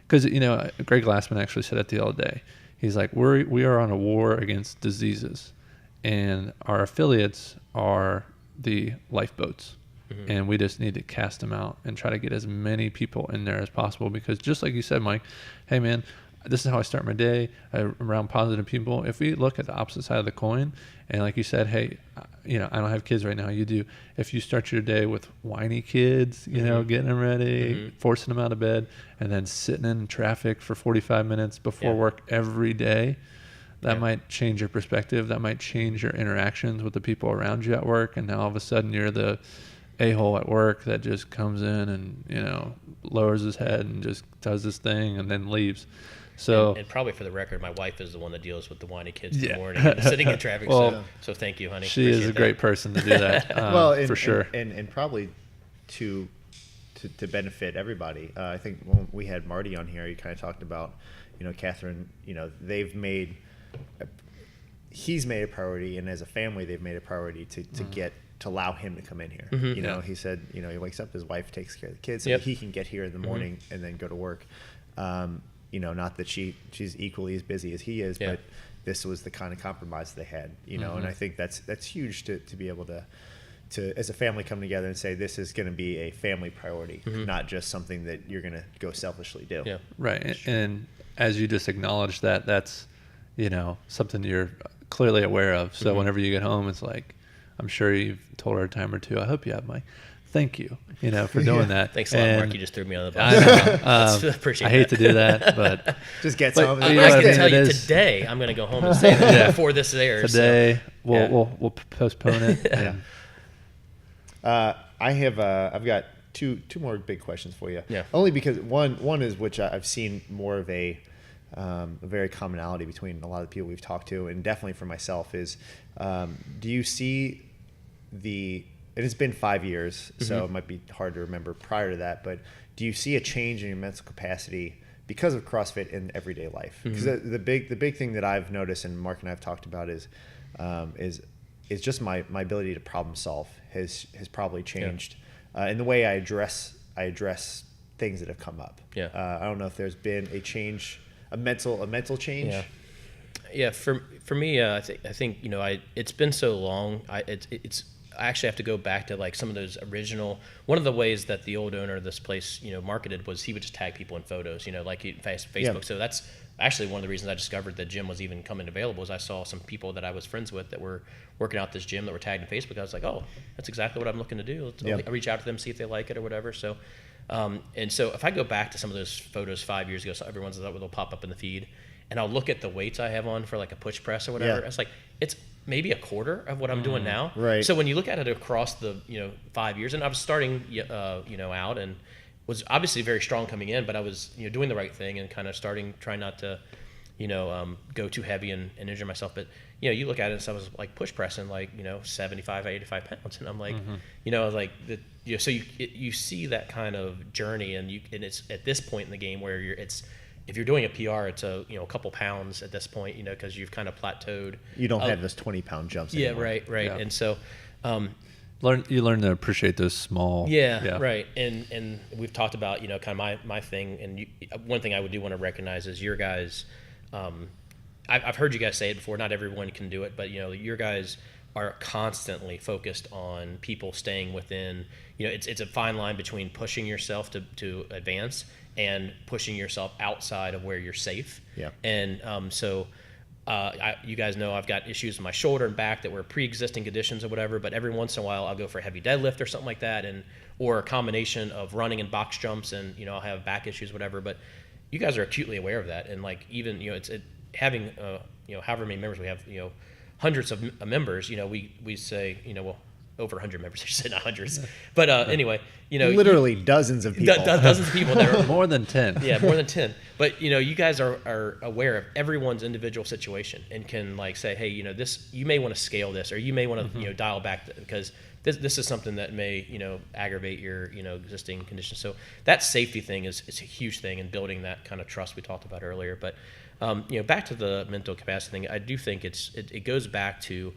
because, Greg Glassman actually said it the other day. He's like, we are on a war against diseases, and our affiliates are the lifeboats. And we just need to cast them out and try to get as many people in there as possible, because just like you said, Mike, hey man, this is how I start my day around positive people. If we look at the opposite side of the coin, and like you said, hey, I don't have kids right now, you do. If you start your day with whiny kids, getting them ready, forcing them out of bed, and then sitting in traffic for 45 minutes before work every day, that might change your perspective. That might change your interactions with the people around you at work. And now all of a sudden you're the a-hole at work that just comes in and, lowers his head and just does this thing and then leaves. So, and probably for the record, my wife is the one that deals with the whiny kids in the morning and sitting in traffic. Well, so thank you, honey. She is a great person to do that. For sure. And probably to benefit everybody. I think when we had Marty on here, he kind of talked about, Catherine, he's made a priority, and as a family, they've made a priority to allow him to come in here. He said, he wakes up, his wife takes care of the kids, so that he can get here in the morning and then go to work. Not that she's equally as busy as he is, but this was the kind of compromise they had, and I think that's huge to be able to as a family come together and say, this is going to be a family priority, not just something that you're going to go selfishly do. Yeah. Right. And as you just acknowledged that's, something you're clearly aware of. So whenever you get home, it's like, I'm sure you've told her a time or two, I hope you have, Mike, thank you, for doing that. Thanks a lot, And Mark. You just threw me on the I bus. know. Appreciate I hate that. to do that, but Just get But, some. you know I what I can mean? tell It you is- today I'm going to go home and say that Yeah. before this airs. today Yeah. we'll postpone it. And I've got two more big questions for you. Yeah. Only because one is which I've seen more of a very commonality between a lot of the people we've talked to, and definitely for myself is, do you see and it's been 5 years, so it might be hard to remember prior to that, but do you see a change in your mental capacity because of CrossFit in everyday life? Because the big thing that I've noticed, and Mark and I have talked about, is just my ability to problem solve has probably changed in the way I address things that have come up. Yeah. I don't know if there's been a mental change. Yeah. For me, I think it's been so long. I actually have to go back to like some of those original. One of the ways that the old owner of this place, marketed was he would just tag people in photos, like Facebook. Yeah. So that's actually one of the reasons I discovered the gym was even coming available. Is I saw some people that I was friends with that were working out this gym that were tagged in Facebook. I was like, oh, that's exactly what I'm looking to do. I'll reach out to them, see if they like it or whatever. So, and so if I go back to some of those photos 5 years ago, so every once in a while they'll pop up in the feed, and I'll look at the weights I have on for like a push press or whatever. Yeah. It's like it's maybe a quarter of what I'm doing now. Right. So when you look at it across the 5 years, and I was starting out and was obviously very strong coming in, but I was doing the right thing and kind of trying not to go too heavy and injure myself. But you look at it and so I was like push pressing like 75, 85 pounds, and I'm like I was like so you see that kind of journey, and it's at this point in the game where if you're doing a PR, it's a couple pounds at this point, because you've kind of plateaued. You don't have those 20-pound jumps anymore. Right. Yeah. And so, you learn to appreciate those small. right. And we've talked about kind of my thing, and one thing I do want to recognize is your guys. I've heard you guys say it before. Not everyone can do it, but your guys are constantly focused on people staying within. It's a fine line between pushing yourself to advance and pushing yourself outside of where you're safe. Yeah. And you guys know I've got issues with my shoulder and back that were pre-existing conditions or whatever, but every once in a while I'll go for a heavy deadlift or something like that, or a combination of running and box jumps, and I'll have back issues, whatever. But you guys are acutely aware of that, and like even having however many members we have, hundreds of members, we say over 100 members, I should say, not hundreds, but anyway, Literally dozens of people. dozens of people that are More than 10. yeah, more than 10. But you guys are aware of everyone's individual situation and can like say, hey, this, you may want to scale this, or you may want to dial back because this is something that may aggravate your existing conditions. So that safety thing is a huge thing in building that kind of trust we talked about earlier. But back to the mental capacity thing, I do think it goes back to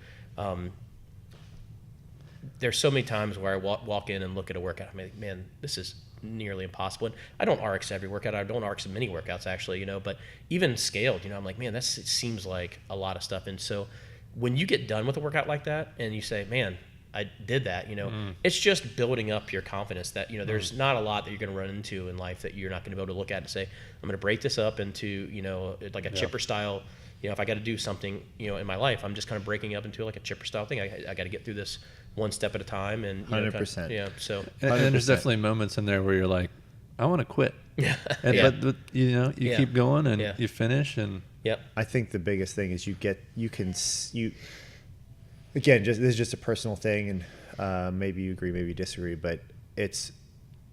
there's so many times where I walk in and look at a workout. I'm like, man, this is nearly impossible. And I don't RX every workout. I don't RX many workouts actually, but even scaled, I'm like, man, it seems like a lot of stuff. And so when you get done with a workout like that and you say, man, I did that, it's just building up your confidence that, there's not a lot that you're going to run into in life that you're not going to be able to look at and say, I'm going to break this up into, like a chipper style. If I got to do something, in my life, I'm just kind of breaking up into like a chipper style thing. I got to get through this one step at a time, and 100%. So And there's definitely moments in there where you're like, I want to quit. Yeah. But you keep going and you finish, and Yep. I think the biggest thing is again, this is just a personal thing, and maybe you agree, maybe you disagree, but it's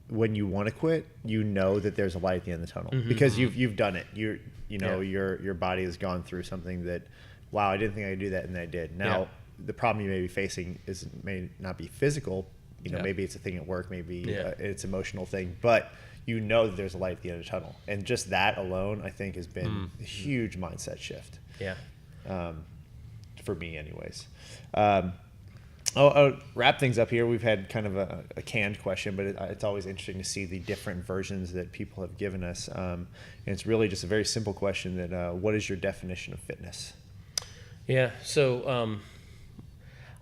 when you want to quit, that there's a light at the end of the tunnel because you've done it. Your body has gone through something that, wow, I didn't think I could do that, and then I did. Now, the problem you may be facing may not be physical. Maybe it's a thing at work, maybe it's an emotional thing, but that there's a light at the end of the tunnel, and just that alone, I think, has been a huge mindset shift. Yeah. For me, anyways. I'll wrap things up here. We've had kind of a canned question, but it's always interesting to see the different versions that people have given us. And it's really just a very simple question that, what is your definition of fitness? Yeah. So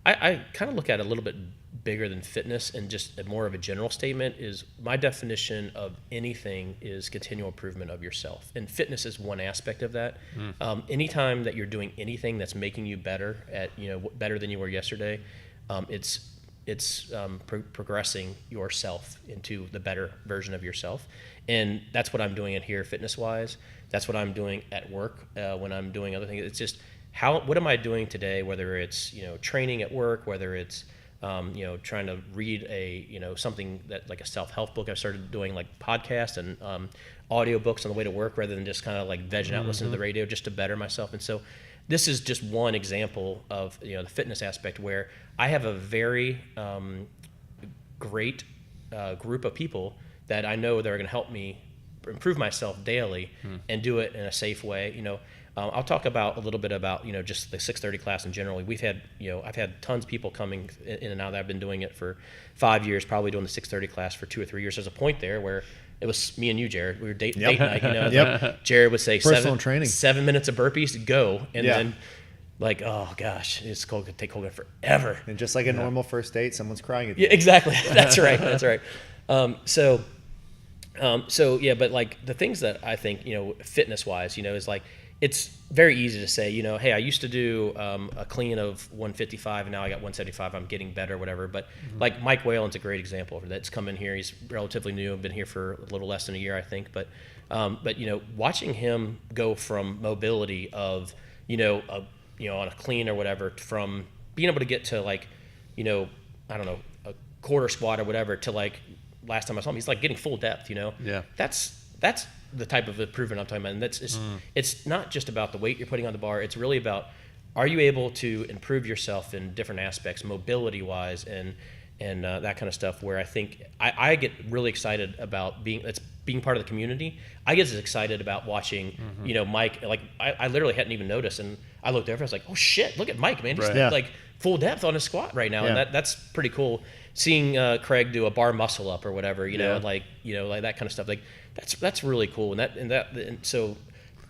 I kind of look at it a little bit bigger than fitness, and just more of a general statement is my definition of anything is continual improvement of yourself. And fitness is one aspect of that. Anytime that you're doing anything that's making you better at, better than you were yesterday, it's progressing yourself into the better version of yourself. And that's what I'm doing in here fitness wise. That's what I'm doing at work when I'm doing other things. It's just what am I doing today, whether it's, training at work, whether it's, trying to read something that like a self-help book. I've started doing like podcasts and audio books on the way to work rather than just kind of like vegging out listening to the radio just to better myself. And so this is just one example of, the fitness aspect where I have a very great group of people that I know that are going to help me improve myself daily and do it in a safe way. I'll talk about a little bit about, just the 6:30 class in general. We've had, I've had tons of people coming in and out. I've been doing it for 5 years, probably doing the 6:30 class for 2 or 3 years. There's a point there where it was me and you, Jared. We were date night, Yep. Jared would say Personal training. 7 minutes of burpees, go. And then like, oh gosh, it could take Colgan forever. And just like a normal first date, someone's crying at the Yeah, end. exactly. That's right. That's right. So yeah, but like the things that I think, fitness wise, is like, it's very easy to say, hey, I used to do a clean of 155 and now I got 175. I'm getting better, whatever. But like Mike Whalen's a great example of that's come in here. He's relatively new. I've been here for a little less than a year, I think. But watching him go from mobility of, on a clean or whatever, from being able to get to like, I don't know, a quarter squat or whatever to like last time I saw him, he's like getting full depth, Yeah. That's the type of improvement I'm talking about. And it's not just about the weight you're putting on the bar. It's really about, are you able to improve yourself in different aspects, mobility wise and that kind of stuff, where I think I get really excited about being part of the community. I get as excited about watching, Mike, like I literally hadn't even noticed. And I looked over, I was like, oh shit, look at Mike, man. He's like full depth on his squat right now. And that's pretty cool. Seeing Craig do a bar muscle up or whatever, like that kind of stuff. Like that's really cool. And so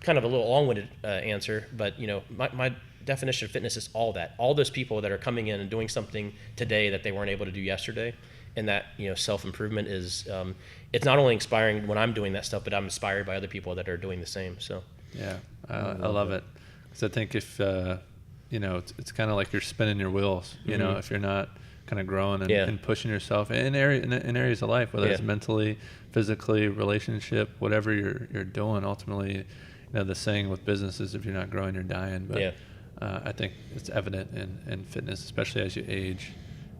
kind of a little long-winded answer, but my definition of fitness is all that. All those people that are coming in and doing something today that they weren't able to do yesterday, and that self-improvement is it's not only inspiring when I'm doing that stuff, but I'm inspired by other people that are doing the same. So yeah, I love it. Because I think if it's kind of like you're spinning your wheels. If you're not kind of growing and pushing yourself in areas of life, whether it's mentally, physically, relationship, whatever you're doing. Ultimately, the saying with business is if you're not growing, you're dying. But I think it's evident in fitness, especially as you age.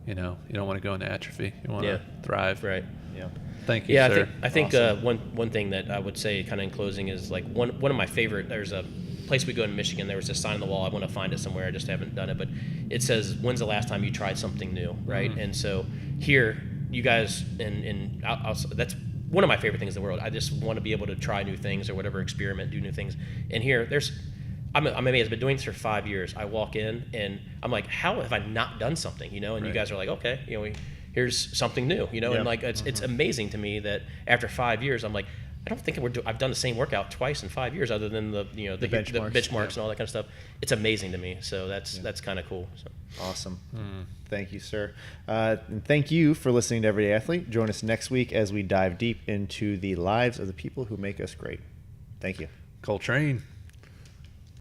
You don't want to go into atrophy. You want to thrive. Right. Yeah. Thank you, sir. I think Awesome. one thing that I would say kind of in closing is like one of my favorite, there's a place we go in Michigan, there was a sign on the wall. I want to find it somewhere. I just haven't done it, but it says, when's the last time you tried something new? Right. And so here you guys, and that's one of my favorite things in the world. I just want to be able to try new things or whatever, experiment, do new things. And here I'm amazed. I've been doing this for 5 years. I walk in and I'm like, how have I not done something? And you guys are like, okay, here's something new, and like, it's amazing to me that after 5 years, I'm like, I don't think I've done the same workout twice in 5 years, other than the benchmarks and all that kind of stuff. It's amazing to me. So that's kind of cool. So. Awesome. Thank you, sir. And thank you for listening to Everyday Athlete. Join us next week as we dive deep into the lives of the people who make us great. Thank you. Coltrane.